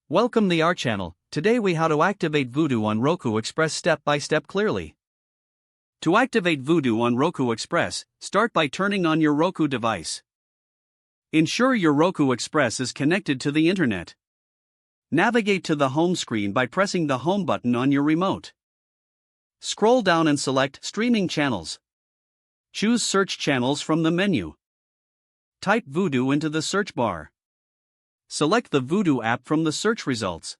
Welcome to our channel. Today we how to activate Vudu on Roku Express step by step clearly. To activate Vudu on Roku Express, start by turning on your Roku device. Ensure your Roku Express is connected to the internet. Navigate to the home screen by pressing the home button on your remote. Scroll down and select Streaming Channels. Choose Search Channels from the menu. Type Vudu into the search bar. Select the Vudu app from the search results.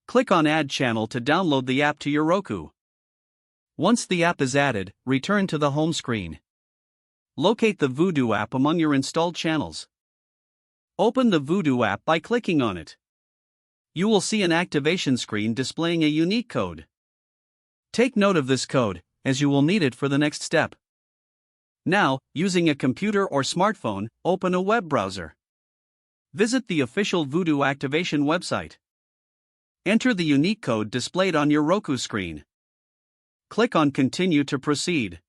Click on Add Channel to download the app to your Roku. Once the app is added, return to the home screen. Locate the Vudu app among your installed channels. Open the Vudu app by clicking on it. You will see an activation screen displaying a unique code. Take note of this code, as you will need it for the next step. Now, using a computer or smartphone, open a web browser. Visit the official Vudu activation website. Enter the unique code displayed on your Roku screen. Click on Continue to proceed.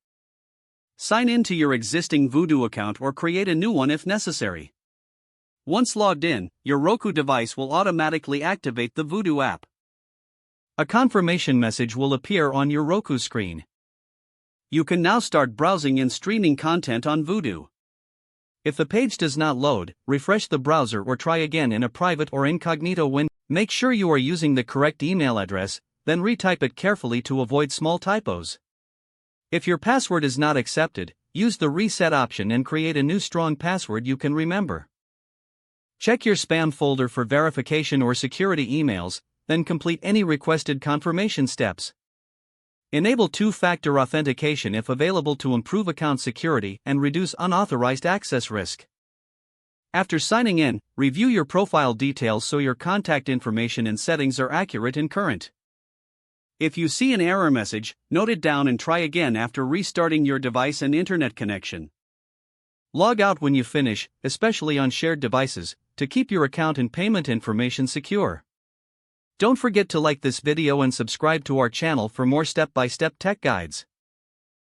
Sign in to your existing Vudu account or create a new one if necessary. Once logged in, your Roku device will automatically activate the Vudu app. A confirmation message will appear on your Roku screen. You can now start browsing and streaming content on Vudu. If the page does not load, refresh the browser or try again in a private or incognito window. Make sure you are using the correct email address, then retype it carefully to avoid small typos. If your password is not accepted, use the reset option and create a new strong password you can remember. Check your spam folder for verification or security emails, then complete any requested confirmation steps. Enable two-factor authentication if available to improve account security and reduce unauthorized access risk. After signing in, review your profile details so your contact information and settings are accurate and current. If you see an error message, note it down and try again after restarting your device and internet connection. Log out when you finish, especially on shared devices, to keep your account and payment information secure. Don't forget to like this video and subscribe to our channel for more step-by-step tech guides.